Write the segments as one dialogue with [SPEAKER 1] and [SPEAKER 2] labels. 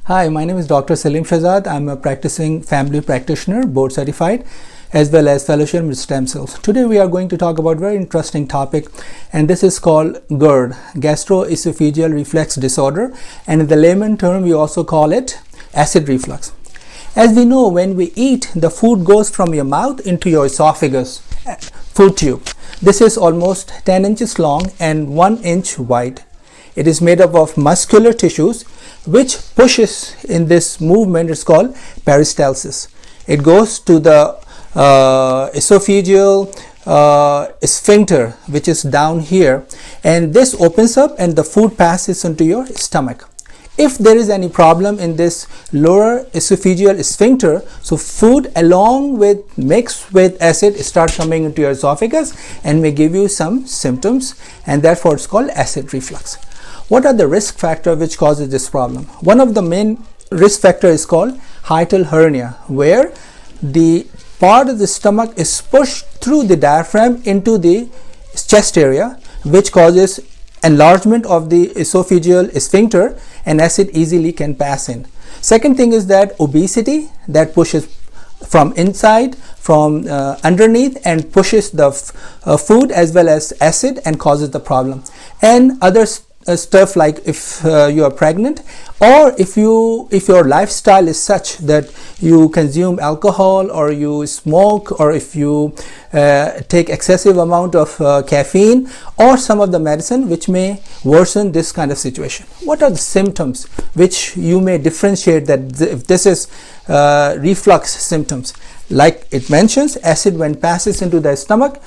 [SPEAKER 1] Hi, my name is Dr. Saleem Shahzad. I'm a practicing family practitioner, board certified, as well as fellowship with stem cells. Today we are going to talk about a very interesting topic, and this is called GERD, Gastro Esophageal Reflux Disorder, and in the layman term we also call it acid reflux. As we know, when we eat, the food goes from your mouth into your esophagus, food tube. This is almost 10 inches long and 1 inch wide. It is made up of muscular tissues which pushes in this movement. It's called peristalsis. It goes to the esophageal sphincter, which is down here, and this opens up and the food passes into your stomach. If there is any problem in this lower esophageal sphincter, so food along with mixed with acid start coming into your esophagus and may give you some symptoms, and therefore it's called acid reflux. What are the risk factors which causes this problem? One of the main risk factors is called hiatal hernia, where the part of the stomach is pushed through the diaphragm into the chest area, which causes enlargement of the esophageal sphincter, and acid easily can pass in. Second thing is that obesity, that pushes from inside, from underneath, and pushes the food as well as acid and causes the problem. And other stuff like if you are pregnant, or if your lifestyle is such that you consume alcohol or you smoke, or if you take excessive amount of caffeine or some of the medicine which may worsen this kind of situation. What are the symptoms which you may differentiate that if this is reflux symptoms? Like it mentions, acid when passes into the stomach,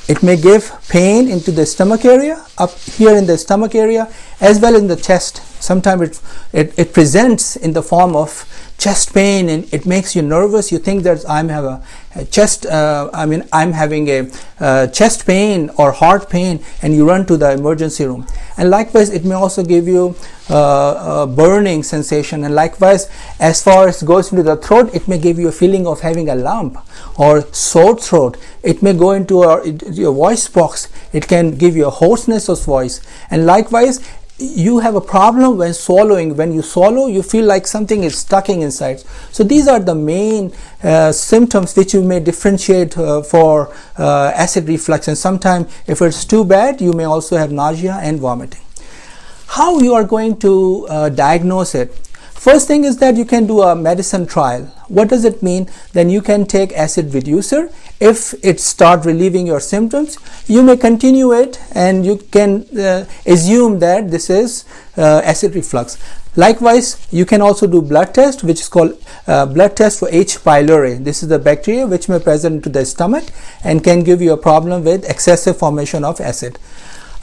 [SPEAKER 1] it may give pain into the stomach area, up here in the stomach area, as well as in the chest. Sometimes it presents in the form of chest pain, and it makes you nervous. You think that I'm having a chest pain or heart pain, and you run to the emergency room. And likewise, it may also give you a burning sensation. And likewise, as far as goes into the throat, it may give you a feeling of having a lump or sore throat. It may go into your voice box. It can give you a hoarseness of voice. And likewise, you have a problem when swallowing. When you swallow, you feel like something is stuck inside. So these are the main symptoms which you may differentiate for acid reflux. And sometimes if it's too bad, you may also have nausea and vomiting. How you are going to diagnose it? First thing is that you can do a medicine trial. What does it mean? Then you can take acid reducer. If it start relieving your symptoms, you may continue it, and you can assume that this is acid reflux. Likewise, you can also do blood test, which is called blood test for H. pylori. This is the bacteria which may present into the stomach and can give you a problem with excessive formation of acid.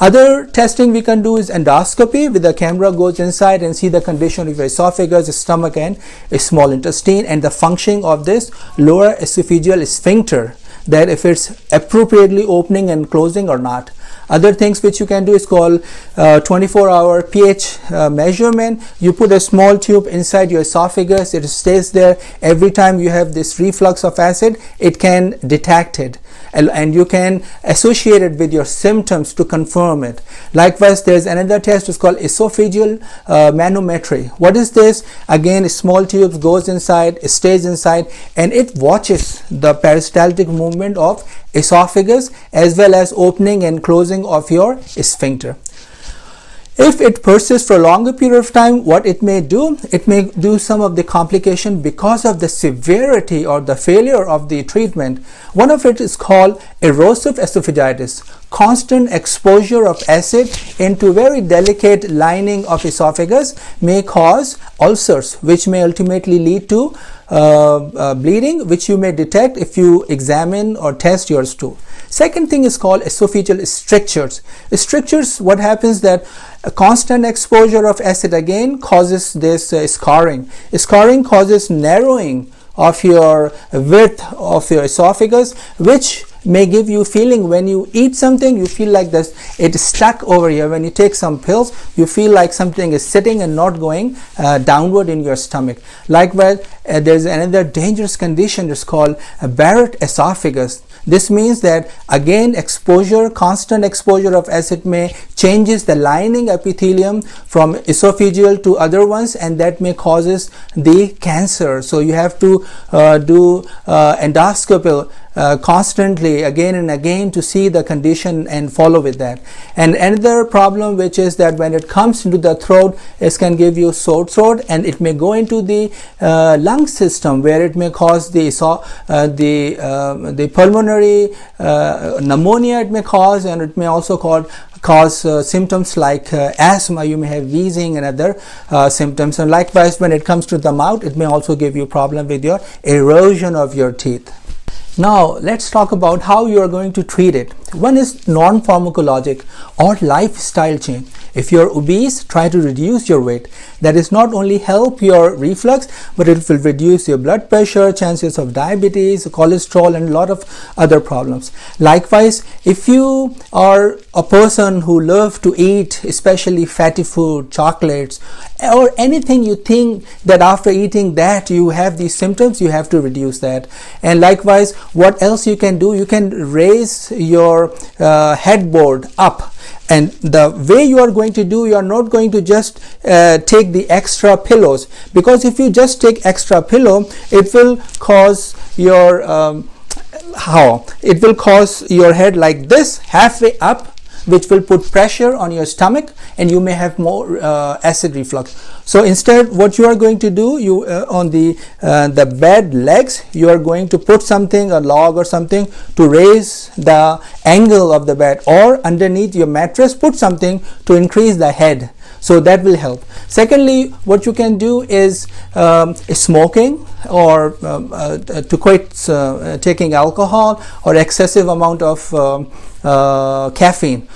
[SPEAKER 1] Other testing we can do is endoscopy, with the camera goes inside and see the condition of your esophagus, stomach, and small intestine, and the functioning of this lower esophageal sphincter, that if it's appropriately opening and closing or not. Other things which you can do is called 24-hour pH measurement. You put a small tube inside your esophagus, it stays there. Every time you have this reflux of acid, it can detect it, and you can associate it with your symptoms to confirm it. Likewise, there's another test, it's called esophageal manometry. What is this? Again, a small tube goes inside, it stays inside, and it watches the peristaltic movement of esophagus as well as opening and closing of your sphincter. If it persists for a longer period of time, what it may do some of the complication because of the severity or the failure of the treatment. One of it is called erosive esophagitis. Constant exposure of acid into very delicate lining of esophagus may cause ulcers, which may ultimately lead to bleeding, which you may detect if you examine or test your stool. Second thing is called esophageal strictures. Strictures, what happens that a constant exposure of acid again causes this scarring. Scarring causes narrowing of your width of your esophagus, which may give you feeling when you eat something, you feel like this, it is stuck over here. When you take some pills, you feel like something is sitting and not going downward in your stomach. Likewise, there's another dangerous condition, it's called Barrett esophagus. This means that again exposure, constant exposure of acid may changes the lining epithelium from esophageal to other ones, and that may causes the cancer. So you have to do endoscopy constantly again and again to see the condition and follow with that. And another problem, which is that when it comes into the throat, it can give you sore throat, and it may go into the lung system, where it may cause the pulmonary pneumonia it may cause, and it may also cause symptoms like asthma. You may have wheezing and other symptoms. And likewise, when it comes to the mouth, it may also give you problem with your erosion of your teeth. Now let's talk about how you are going to treat it. One is non-pharmacologic or lifestyle change. If you're obese, try to reduce your weight. That is not only help your reflux, but it will reduce your blood pressure, chances of diabetes, cholesterol, and a lot of other problems. Likewise, if you are a person who loves to eat especially fatty food, chocolates, or anything you think that after eating that you have these symptoms, you have to reduce that. And likewise, what else you can do? You can raise your headboard up. And the way you are going to do, you are not going to just take the extra pillows, because if you just take extra pillow, it will cause your it will cause your head like this halfway up, which will put pressure on your stomach, and you may have more acid reflux. So instead, what you are going to do, you on the bed legs, you are going to put something, a log or something, to raise the angle of the bed, or underneath your mattress put something to increase the head. So that will help. Secondly, what you can do is smoking, or to quit taking alcohol or excessive amount of caffeine.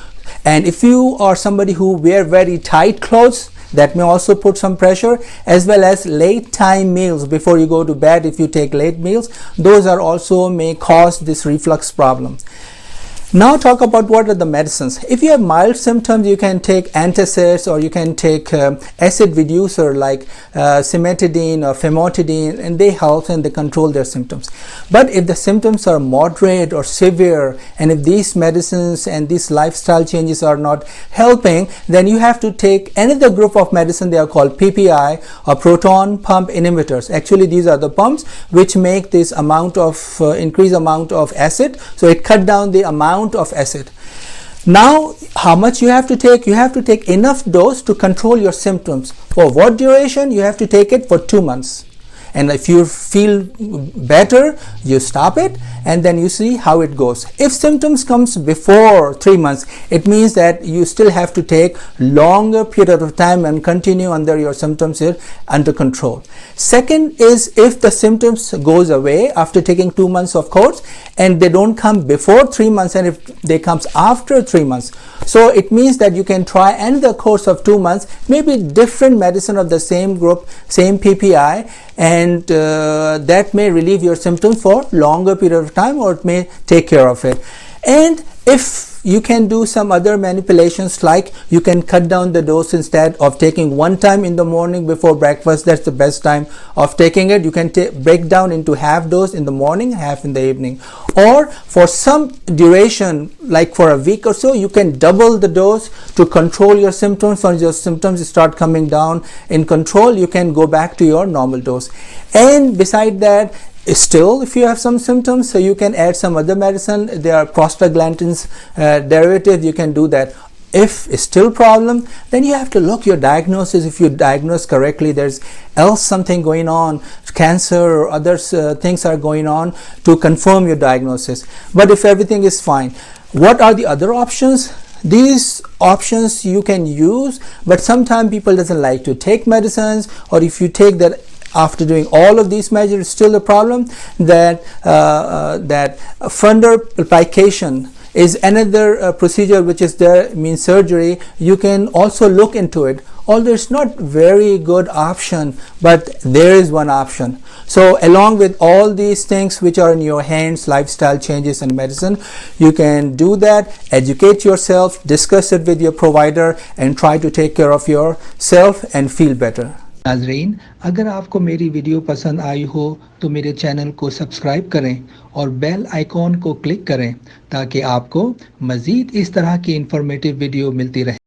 [SPEAKER 1] And if you are somebody who wear very tight clothes, that may also put some pressure, as well as late time meals before you go to bed. If you take late meals, those are also may cause this reflux problem. Now talk about what are the medicines. If you have mild symptoms, you can take antacids, or you can take acid reducer like cimetidine or famotidine, and they help and they control their symptoms. But if the symptoms are moderate or severe, and if these medicines and these lifestyle changes are not helping, then you have to take another group of medicine. They are called PPI, or proton pump inhibitors. Actually, these are the pumps which make this amount of increased amount of acid, so it cut down the amount of acid. Now, how much you have to take? You have to take enough dose to control your symptoms. For what duration? You have to take it for 2 months. And if you feel better, you stop it, and then you see how it goes. If symptoms comes before 3 months, it means that you still have to take longer period of time and continue under your symptoms here under control. Second is, if the symptoms goes away after taking 2 months of course, and they don't come before 3 months, and if they comes after 3 months, so it means that you can try another course of 2 months, maybe different medicine of the same group, same PPI, and that may relieve your symptoms for longer period of time, or it may take care of it. And if you can do some other manipulations, like you can cut down the dose. Instead of taking one time in the morning before breakfast, that's the best time of taking it, you can break down into half dose in the morning, half in the evening. Or for some duration, like for a week or so, you can double the dose to control your symptoms. Once your symptoms start coming down in control, you can go back to your normal dose. And beside that, still, if you have some symptoms, so you can add some other medicine. There are prostaglandins derivatives, you can do that. If it's still problem, then you have to look your diagnosis. If you diagnose correctly, there's else something going on, cancer or other things are going on, to confirm your diagnosis. But if everything is fine, what are the other options? These options you can use, but sometimes people doesn't like to take medicines, or if you take that after doing all of these measures, still a problem, that fundoplication is another procedure which is there, means surgery. You can also look into it, although it's not very good option, but there is one option. So along with all these things which are in your hands, lifestyle changes and medicine, you can do that, educate yourself, discuss it with your provider, and try to take care of yourself and feel better. नाज़रीन, अगर आपको मेरी video पसंद आई हो तो मेरे channel को subscribe करें और बेल आइकॉन को क्लिक करें ताकि आपको मज़ीद इस तरह की इंफॉर्मेटिव वीडियो मिलती रहे।